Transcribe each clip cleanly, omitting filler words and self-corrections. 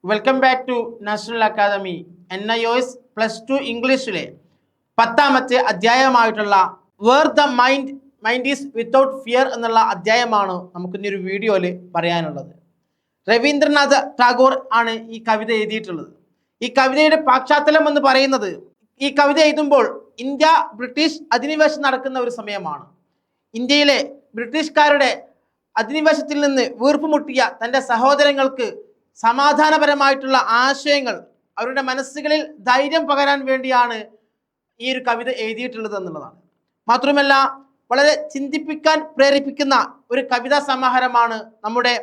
Welcome back to national academy. NIOS +2 ഇംഗ്ലീഷിലെ 10ാമത്തെ അധ്യായമായിട്ടുള്ള where the mind is without fear എന്നുള്ള അധ്യായമാണ് നമുക്ക് ഇന്നൊരു വീഡിയോയിൽ പറയാനുള്ളത്. രവീന്ദ്രനാഥ് ടാഗോർ ആണ് ഈ കവിത എഴുതിയിട്ടുള്ളത്. ഈ കവിതയുടെ പശ്ചാത്തലം എന്ന് പറയുന്നത്, ഈ കവിത എഴുതുമ്പോൾ ഇന്ത്യ ബ്രിട്ടീഷ് അധിനിവേശം നടക്കുന്ന ഒരു സമയമാണ്. ഇന്ത്യയിലെ ബ്രിട്ടീഷുകാരുടെ അധിനിവേശത്തിൽ നിന്ന് വീർപ്പുമുട്ടിയ തൻ്റെ സഹോദരങ്ങൾക്ക് സമാധാനപരമായിട്ടുള്ള ആശയങ്ങൾ അവരുടെ മനസ്സുകളിൽ ധൈര്യം പകരാൻ വേണ്ടിയാണ് ഈ ഒരു കവിത എഴുതിയിട്ടുള്ളത് എന്നുള്ളതാണ്. മാത്രമല്ല, വളരെ ചിന്തിപ്പിക്കാൻ പ്രേരിപ്പിക്കുന്ന ഒരു കവിതാ സമാഹാരമാണ് നമ്മുടെ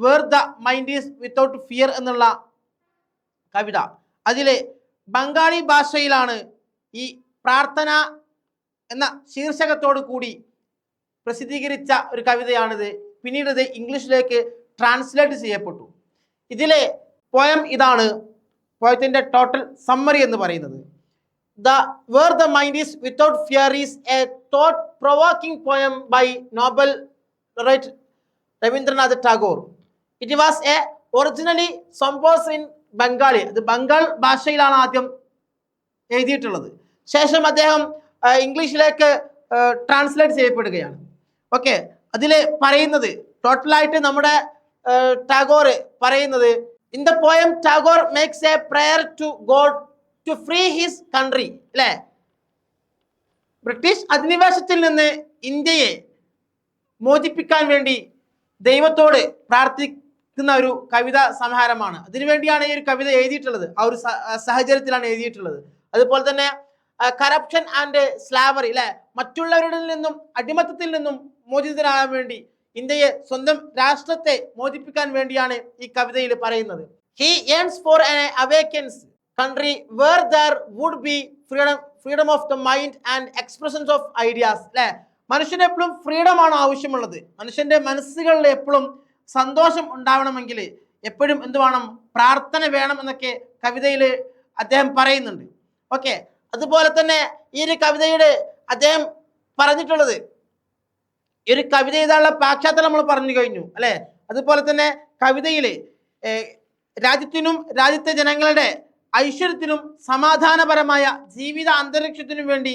where the mind is without fear എന്നുള്ള കവിത. അതിലെ ബംഗാളി ഭാഷയിലാണ് ഈ പ്രാർത്ഥന എന്ന ശീർഷകത്തോടു കൂടി പ്രസിദ്ധീകരിച്ച ഒരു കവിതയാണിത്. പിന്നീട് ഇത് ഇംഗ്ലീഷിലേക്ക് ട്രാൻസ്ലേറ്റ് ചെയ്യപ്പെട്ടു. ഇതിലെ പോയം ഇതാണ്. പോയത്തിൻ്റെ ടോട്ടൽ സമ്മറി എന്ന് പറയുന്നത്, the where the mind is without fear is a thought provoking poem by Nobel right Rabindranath Tagore. It was a originally composed in Bengali. അത് ബംഗാൾ ഭാഷയിലാണ് ആദ്യം എഴുതിയിട്ടുള്ളത്. ശേഷം അദ്ദേഹം ഇംഗ്ലീഷിലേക്ക് ട്രാൻസ്ലേറ്റ് ചെയ്യപ്പെടുകയാണ്. ഓക്കെ, അതിൽ പറയുന്നത് ടോട്ടലായിട്ട് നമ്മുടെ ടാഗോർ പറയുന്നത്, in the poem Tagore makes a prayer to God to free his country. അല്ലേ, ബ്രിട്ടീഷ് അധിനിവേശത്തിൽ നിന്ന് ഇന്ത്യയെ മോചിപ്പിക്കാൻ വേണ്ടി ദൈവത്തോട് പ്രാർത്ഥിക്കുന്ന ഒരു കവിതാ സമാഹാരമാണ്. അതിനുവേണ്ടിയാണ് ഈ ഒരു കവിത എഴുതിയിട്ടുള്ളത്. ആ ഒരു സാഹചര്യത്തിലാണ് എഴുതിയിട്ടുള്ളത്. അതുപോലെ തന്നെ കറപ്ഷൻ ആൻഡ് സ്ലാവറി, അല്ലെ, മറ്റുള്ളവരിൽ നിന്നും അടിമത്തത്തിൽ നിന്നും മോചിതരാകാൻ വേണ്ടി ഇന്ത്യയെ സ്വന്തം രാഷ്ട്രത്തെ മോചിപ്പിക്കാൻ വേണ്ടിയാണ് ഈ കവിതയിൽ പറയുന്നത്. He yearns for an awakens country where there would be freedom of the mind and expressions of ideas. അല്ലെ, മനുഷ്യന് എപ്പോഴും ഫ്രീഡം ആണ് ആവശ്യമുള്ളത്. മനുഷ്യന്റെ മനസ്സുകളിൽ എപ്പോഴും സന്തോഷം ഉണ്ടാവണമെങ്കിൽ എപ്പോഴും എന്ത് വേണം? പ്രാർത്ഥന വേണം എന്നൊക്കെ കവിതയിൽ അദ്ദേഹം പറയുന്നുണ്ട്. ഓക്കെ, അതുപോലെ തന്നെ ഈ ഒരു കവിതയുടെ അദ്ദേഹം പറഞ്ഞിട്ടുള്ളത്, ഈ ഒരു കവിത എഴുതാനുള്ള പശ്ചാത്തലം നമ്മൾ പറഞ്ഞു കഴിഞ്ഞു, അല്ലെ. അതുപോലെ തന്നെ കവിതയിൽ രാജ്യത്തിനും രാജ്യത്തെ ജനങ്ങളുടെ ഐശ്വര്യത്തിനും സമാധാനപരമായ ജീവിത അന്തരീക്ഷത്തിനും വേണ്ടി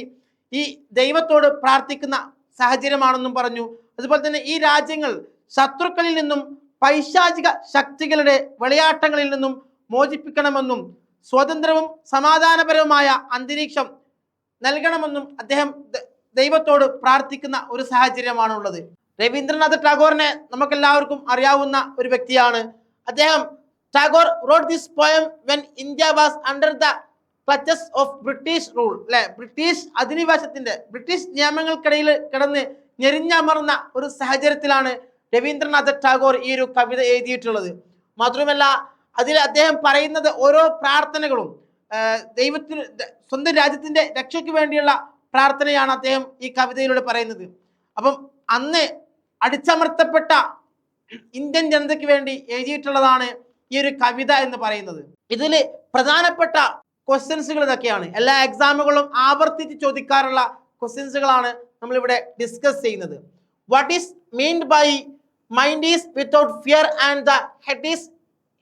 ഈ ദൈവത്തോട് പ്രാർത്ഥിക്കുന്ന സാഹചര്യമാണെന്നും പറഞ്ഞു. അതുപോലെ തന്നെ ഈ രാജ്യങ്ങൾ ശത്രുക്കളിൽ നിന്നും പൈശാചിക ശക്തികളുടെ വിളയാട്ടങ്ങളിൽ നിന്നും മോചിപ്പിക്കണമെന്നും സ്വതന്ത്രവും സമാധാനപരവുമായ അന്തരീക്ഷം നൽകണമെന്നും അദ്ദേഹം ദൈവത്തോട് പ്രാർത്ഥിക്കുന്ന ഒരു സാഹചര്യമാണുള്ളത്. രവീന്ദ്രനാഥ് ടാഗോറിനെ നമുക്കെല്ലാവർക്കും അറിയാവുന്ന ഒരു വ്യക്തിയാണ്. അദ്ദേഹം Tagore wrote this poem when India was under the clutches of British rule. അല്ലെ, ബ്രിട്ടീഷ് അധിനിവേശത്തിന്റെ, ബ്രിട്ടീഷ് നിയമങ്ങൾക്കിടയിൽ കിടന്ന് ഞെരിഞ്ഞമർന്ന ഒരു സാഹചര്യത്തിലാണ് രവീന്ദ്രനാഥ് ടാഗോർ ഈ ഒരു കവിത എഴുതിയിട്ടുള്ളത്. മാത്രമല്ല, അതിൽ അദ്ദേഹം പറയുന്നത് ഓരോ പ്രാർത്ഥനകളും ദൈവത്തിന്, സ്വന്തം രാജ്യത്തിന്റെ രക്ഷയ്ക്ക് വേണ്ടിയുള്ള പ്രാർത്ഥനയാണ് അദ്ദേഹം ഈ കവിതയിലൂടെ പറയുന്നത്. അപ്പം അന്ന് അടിച്ചമർത്തപ്പെട്ട ഇന്ത്യൻ ജനതയ്ക്ക് വേണ്ടി എഴുതിയിട്ടുള്ളതാണ് ഈ ഒരു കവിത എന്ന് പറയുന്നത്. ഇതിൽ പ്രധാനപ്പെട്ട ക്വസ്റ്റ്യൻസുകൾ ഇതൊക്കെയാണ്. എല്ലാ എക്സാമുകളും ആവർത്തിച്ച് ചോദിക്കാറുള്ള ക്വസ്റ്റ്യൻസുകളാണ് നമ്മളിവിടെ ഡിസ്കസ് ചെയ്യുന്നത്. What is meant by mind is without fear and the head is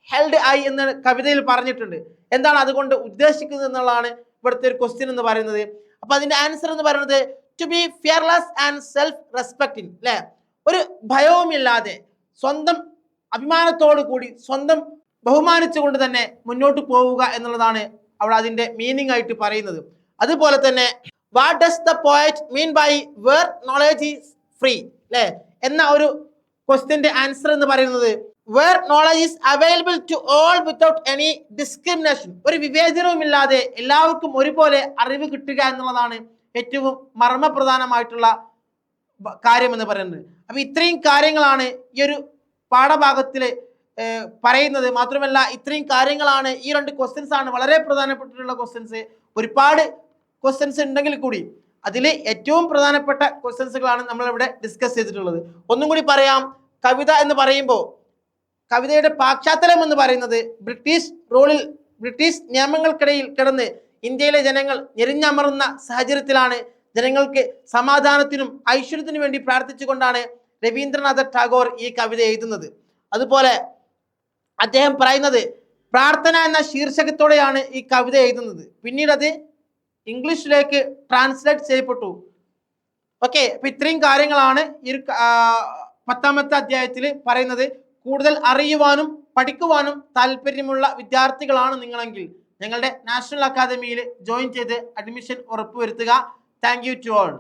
held high എന്ന് കവിതയിൽ പറഞ്ഞിട്ടുണ്ട്. എന്താണ് അതുകൊണ്ട് ഉദ്ദേശിക്കുന്നത് എന്നുള്ളതാണ് ഇവിടുത്തെ ഒരു ക്വസ്റ്റ്യൻ എന്ന് പറയുന്നത്. അപ്പൊ അതിന്റെ ആൻസർ എന്ന് പറയുന്നത്, to be fearless and self respecting. അല്ലെ, ഒരു ഭയവുമില്ലാതെ സ്വന്തം അഭിമാനത്തോടു കൂടി സ്വന്തം ബഹുമാനിച്ചുകൊണ്ട് തന്നെ മുന്നോട്ട് പോവുക എന്നുള്ളതാണ് അവിടെ അതിന്റെ മീനിങ് ആയിട്ട് പറയുന്നത്. അതുപോലെ തന്നെ what does the poet mean by where knowledge is free, അല്ലെ, എന്ന ഒരു ക്വസ്റ്റ്യന്റെ ആൻസർ എന്ന് പറയുന്നത്, where knowledge is available to all without any discrimination. ഒരു വിവേചനവുമില്ലാതെ എല്ലാവർക്കും ഒരുപോലെ അറിവ് കിട്ടുക എന്നുള്ളതാണ് ഏറ്റവും മർമ്മപ്രധാനമായിട്ടുള്ള കാര്യം എന്ന് പറയുന്നത്. അപ്പൊ ഇത്രയും കാര്യങ്ങളാണ് ഈ ഒരു പാഠഭാഗത്തിൽ പറയുന്നത്. മാത്രമല്ല, ഇത്രയും കാര്യങ്ങളാണ്, ഈ രണ്ട് ക്വസ്റ്റ്യൻസ് ആണ് വളരെ പ്രധാനപ്പെട്ടിട്ടുള്ള ക്വസ്റ്റ്യൻസ്. ഒരുപാട് ക്വസ്റ്റ്യൻസ് ഉണ്ടെങ്കിൽ കൂടി അതിൽ ഏറ്റവും പ്രധാനപ്പെട്ട ക്വസ്റ്റ്യൻസുകളാണ് നമ്മളിവിടെ ഡിസ്കസ് ചെയ്തിട്ടുള്ളത്. ഒന്നും കൂടി പറയാം. കവിത എന്ന് പറയുമ്പോൾ കവിതയുടെ പശ്ചാത്തലം എന്ന് പറയുന്നത്, ബ്രിട്ടീഷ് നിയമങ്ങൾക്കിടയിൽ കിടന്ന് ഇന്ത്യയിലെ ജനങ്ങൾ ഞെരിഞ്ഞമർന്ന സാഹചര്യത്തിലാണ് ജനങ്ങൾക്ക് സമാധാനത്തിനും ഐശ്വര്യത്തിനും വേണ്ടി പ്രാർത്ഥിച്ചുകൊണ്ടാണ് രവീന്ദ്രനാഥ് ടാഗോർ ഈ കവിത എഴുതുന്നത്. അതുപോലെ അദ്ദേഹം പറയുന്നത്, പ്രാർത്ഥന എന്ന ശീർഷകത്തോടെയാണ് ഈ കവിത എഴുതുന്നത്. പിന്നീട് അത് ഇംഗ്ലീഷിലേക്ക് ട്രാൻസ്ലേറ്റ് ചെയ്യപ്പെട്ടു. ഓക്കെ, അപ്പൊ ഇത്രയും കാര്യങ്ങളാണ് ഈ 10ാമത്തെ അധ്യായത്തിൽ പറയുന്നത്. കൂടുതൽ അറിയുവാനും പഠിക്കുവാനും താല്പര്യമുള്ള വിദ്യാർത്ഥികളാണ് നിങ്ങളെങ്കിൽ ഞങ്ങളുടെ നാഷണൽ അക്കാദമിയിൽ ജോയിൻ ചെയ്ത് അഡ്മിഷൻ ഉറപ്പുവരുത്തുക. Thank you to all.